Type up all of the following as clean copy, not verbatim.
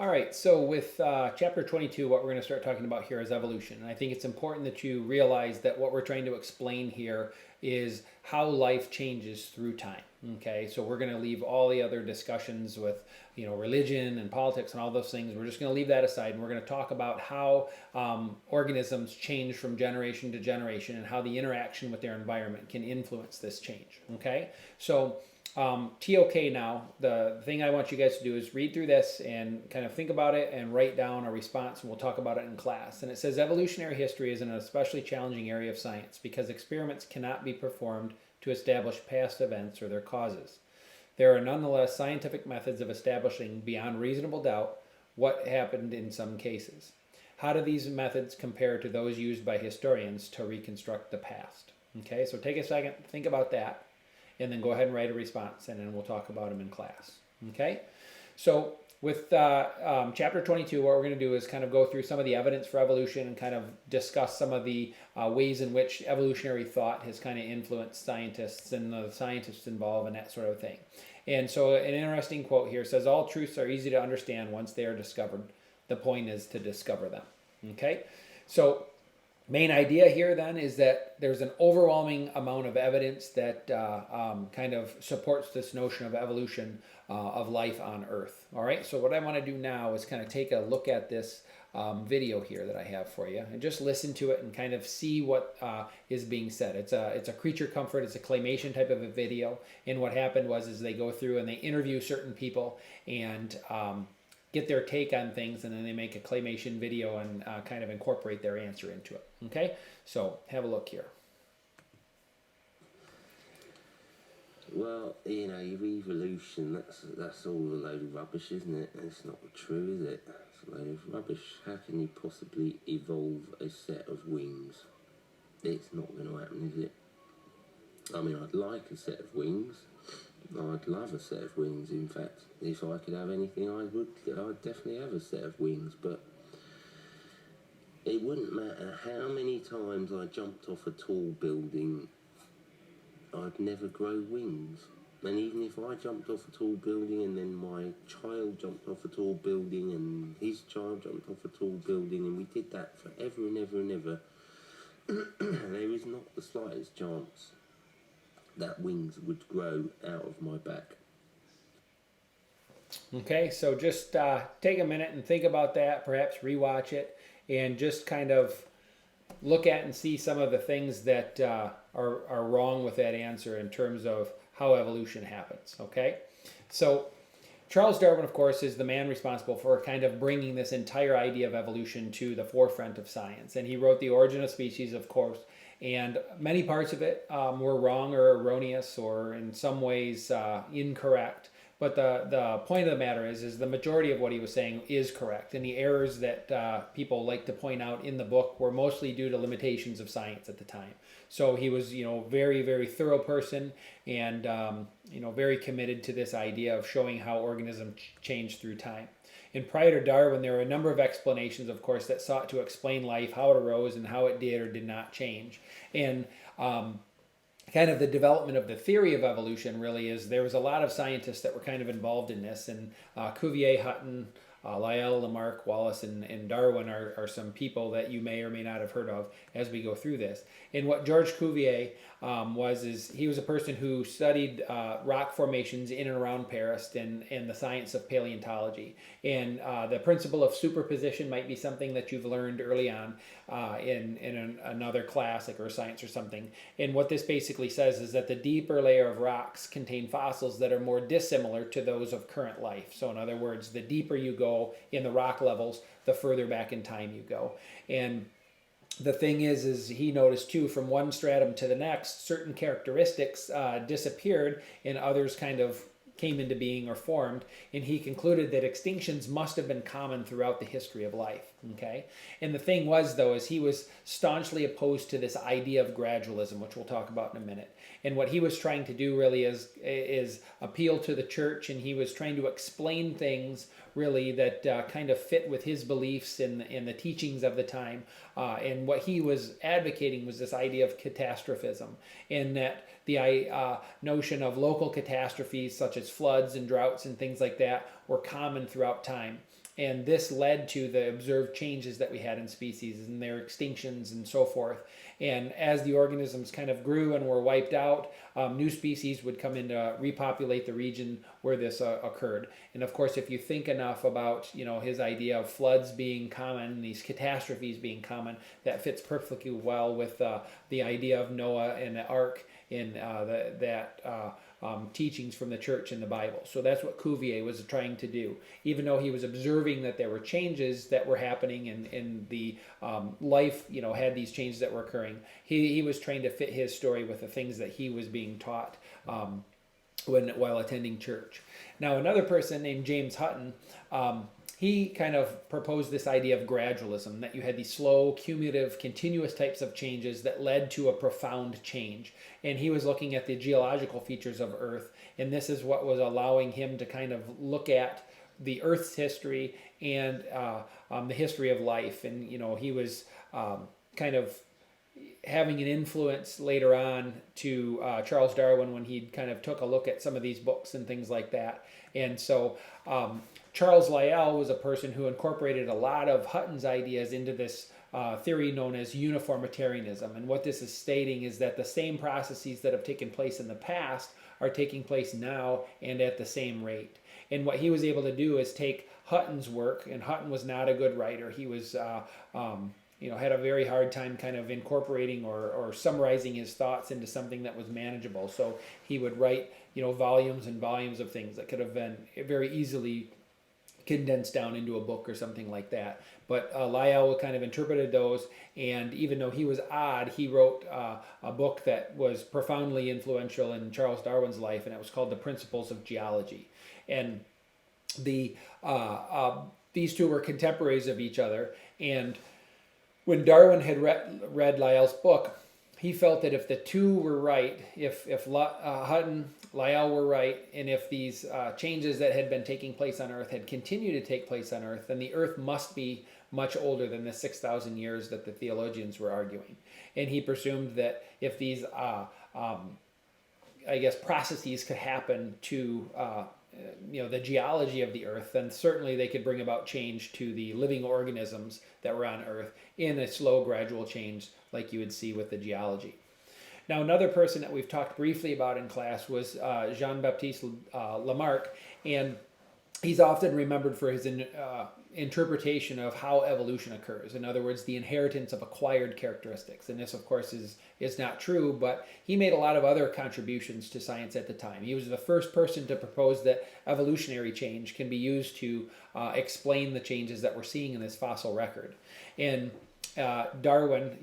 All right, so with chapter 22, what we're going to start talking about here is evolution. And I think it's important that you realize that what we're trying to explain here is how life changes through time. Okay, so we're going to leave all the other discussions with, religion and politics and all those things. We're just going to leave that aside, and we're going to talk about how organisms change from generation to generation and how the interaction with their environment can influence this change. Okay, so TOK now, the thing I want you guys to do is read through this and kind of think about it and write down a response, and we'll talk about it in class. And it says evolutionary history is an especially challenging area of science because experiments cannot be performed to establish past events or their causes. There are nonetheless scientific methods of establishing beyond reasonable doubt what happened in some cases. How do these methods compare to those used by historians to reconstruct the past? Okay, so take a second, think about that, and then go ahead and write a response, and then we'll talk about them in class. Okay? So with chapter 22, what we're going to do is kind of go through some of the evidence for evolution and kind of discuss some of the ways in which evolutionary thought has kind of influenced scientists and the scientists involved and that sort of thing. And so an interesting quote here says, all truths are easy to understand once they are discovered. The point is to discover them. Okay? So main idea here then is that there's an overwhelming amount of evidence that kind of supports this notion of evolution of life on Earth. All right, so what I want to do now is kind of take a look at this video here that I have for you and just listen to it and kind of see what is being said. It's a creature comfort, it's a claymation type of a video, and what happened was is they go through and they interview certain people and get their take on things, and then they make a claymation video and kind of incorporate their answer into it. Okay, so have a look here. Well, your evolution, that's all a load of rubbish, isn't it? It's not true, is it? It's a load of rubbish. How can you possibly evolve a set of wings? It's not going to happen, is it? I mean, I'd like a set of wings. I'd love a set of wings. In fact, if I could have anything, I'd definitely have a set of wings. But it wouldn't matter how many times I jumped off a tall building, I'd never grow wings. And even if I jumped off a tall building and then my child jumped off a tall building and his child jumped off a tall building, and we did that forever and ever and ever, there is not the slightest chance that wings would grow out of my back. Okay, so just take a minute and think about that, perhaps rewatch it, and just kind of look at and see some of the things that are wrong with that answer in terms of how evolution happens. Okay, so Charles Darwin, of course, is the man responsible for kind of bringing this entire idea of evolution to the forefront of science, and he wrote The Origin of Species, of course. And many parts of it were wrong or erroneous or in some ways incorrect. But the point of the matter is the majority of what he was saying is correct. And the errors that people like to point out in the book were mostly due to limitations of science at the time. So he was, very, very thorough person and, very committed to this idea of showing how organisms change through time. And prior to Darwin, there were a number of explanations, of course, that sought to explain life, how it arose, and how it did or did not change. And kind of the development of the theory of evolution really is there was a lot of scientists that were kind of involved in this. And Cuvier, Hutton, Lyell, Lamarck, Wallace, and Darwin are some people that you may or may not have heard of as we go through this. And what George Cuvier he was a person who studied rock formations in and around Paris and the science of paleontology. And the principle of superposition might be something that you've learned early on in another class, like Earth Science or something. And what this basically says is that the deeper layer of rocks contain fossils that are more dissimilar to those of current life. So in other words, the deeper you go in the rock levels, the further back in time you go. And the thing is he noticed too, from one stratum to the next, certain characteristics disappeared and others kind of came into being or formed, and he concluded that extinctions must have been common throughout the history of life. Okay, and the thing was, though, is he was staunchly opposed to this idea of gradualism, which we'll talk about in a minute. And what he was trying to do really is appeal to the church, and he was trying to explain things really that kind of fit with his beliefs and the teachings of the time. And what he was advocating was this idea of catastrophism, and that the notion of local catastrophes such as floods and droughts and things like that were common throughout time. And this led to the observed changes that we had in species and their extinctions and so forth. And as the organisms kind of grew and were wiped out, new species would come in to repopulate the region where this occurred. And of course, if you think enough about his idea of floods being common, these catastrophes being common, that fits perfectly well with the idea of Noah and the ark in teachings from the church in the Bible. So that's what Cuvier was trying to do. Even though he was observing that there were changes that were happening in the life, had these changes that were occurring, he was trying to fit his story with the things that he was being taught while attending church. Now, another person named James Hutton, he kind of proposed this idea of gradualism, that you had these slow, cumulative, continuous types of changes that led to a profound change. And he was looking at the geological features of Earth, and this is what was allowing him to kind of look at the Earth's history and the history of life. And, he was kind of having an influence later on to Charles Darwin when he kind of took a look at some of these books and things like that. And so Charles Lyell was a person who incorporated a lot of Hutton's ideas into this theory known as uniformitarianism. And what this is stating is that the same processes that have taken place in the past are taking place now and at the same rate. And what he was able to do is take Hutton's work, and Hutton was not a good writer. He was had a very hard time kind of incorporating or summarizing his thoughts into something that was manageable. So he would write, volumes and volumes of things that could have been very easily condensed down into a book or something like that. But Lyell kind of interpreted those, and even though he was odd, he wrote a book that was profoundly influential in Charles Darwin's life, and it was called The Principles of Geology. And these two were contemporaries of each other, and when Darwin had read Lyell's book, he felt that if the two were right, if Hutton, Lyell were right, and if these changes that had been taking place on Earth had continued to take place on Earth, then the Earth must be much older than the 6,000 years that the theologians were arguing. And he presumed that if these, processes could happen to the geology of the Earth, then certainly they could bring about change to the living organisms that were on Earth in a slow, gradual change like you would see with the geology. Now, another person that we've talked briefly about in class was Jean-Baptiste Lamarck, and he's often remembered for his interpretation of how evolution occurs. In other words, the inheritance of acquired characteristics. And this, of course, is not true, but he made a lot of other contributions to science at the time. He was the first person to propose that evolutionary change can be used to explain the changes that we're seeing in this fossil record. And Darwin,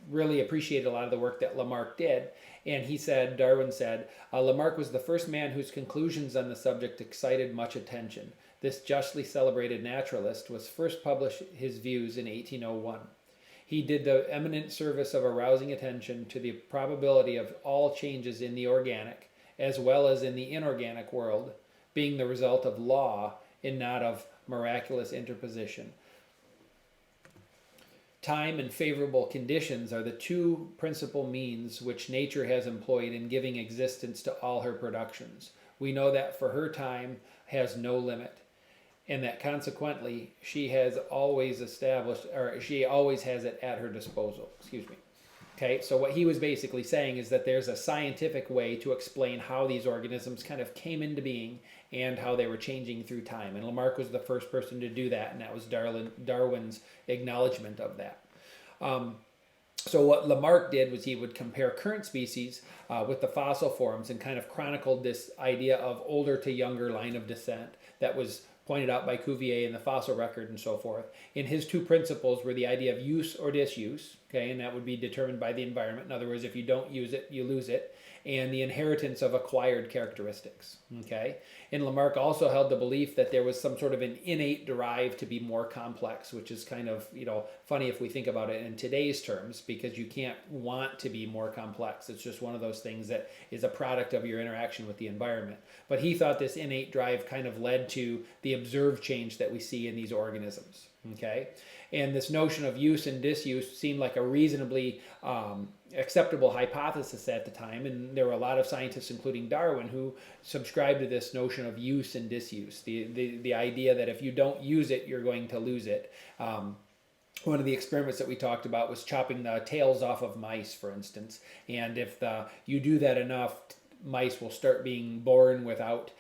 really appreciated a lot of the work that Lamarck did. And Darwin said, Lamarck was the first man whose conclusions on the subject excited much attention. This justly celebrated naturalist was first published his views in 1801. He did the eminent service of arousing attention to the probability of all changes in the organic, as well as in the inorganic world, being the result of law and not of miraculous interposition. Time and favorable conditions are the two principal means which nature has employed in giving existence to all her productions. We know that for her time has no limit, and that consequently she always has it at her disposal. Okay, so what he was basically saying is that there's a scientific way to explain how these organisms kind of came into being and how they were changing through time. And Lamarck was the first person to do that, and that was Darwin's acknowledgement of that. So what Lamarck did was he would compare current species with the fossil forms and kind of chronicled this idea of older to younger line of descent that was pointed out by Cuvier in the fossil record and so forth. And his two principles were the idea of use or disuse, okay, and that would be determined by the environment. In other words, if you don't use it, you lose it. And the inheritance of acquired characteristics, okay? And Lamarck also held the belief that there was some sort of an innate drive to be more complex, which is kind of, funny if we think about it in today's terms, because you can't want to be more complex. It's just one of those things that is a product of your interaction with the environment. But he thought this innate drive kind of led to the observed change that we see in these organisms. Okay, and this notion of use and disuse seemed like a reasonably acceptable hypothesis at the time, and there were a lot of scientists, including Darwin, who subscribed to this notion of use and disuse, the idea that if you don't use it, you're going to lose it. One of the experiments that we talked about was chopping the tails off of mice, for instance, and if you do that enough, mice will start being born without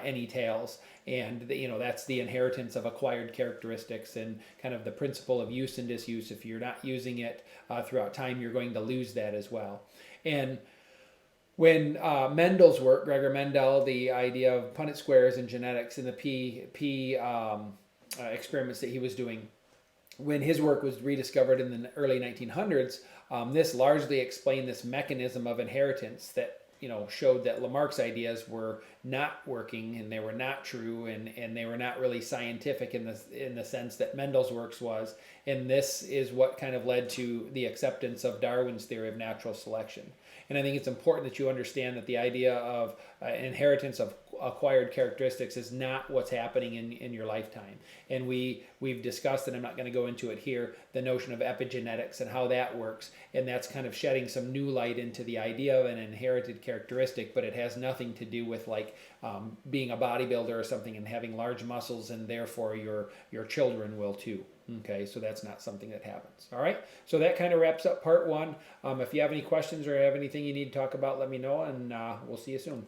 any tails, and that's the inheritance of acquired characteristics and kind of the principle of use and disuse. If you're not using it throughout time, you're going to lose that as well. And when Mendel's work, Gregor Mendel, the idea of Punnett squares and genetics and the P experiments that he was doing, when his work was rediscovered in the early 1900s, this largely explained this mechanism of inheritance that showed that Lamarck's ideas were not working and they were not true and they were not really scientific in the sense that Mendel's works was. And this is what kind of led to the acceptance of Darwin's theory of natural selection. And I think it's important that you understand that the idea of inheritance of acquired characteristics is not what's happening in your lifetime. And we've discussed, and I'm not going to go into it here, the notion of epigenetics and how that works. And that's kind of shedding some new light into the idea of an inherited characteristic, but it has nothing to do with like being a bodybuilder or something and having large muscles, and therefore your children will too. Okay, so that's not something that happens. All right, so that kind of wraps up part one. If you have any questions or have anything you need to talk about, let me know, and we'll see you soon.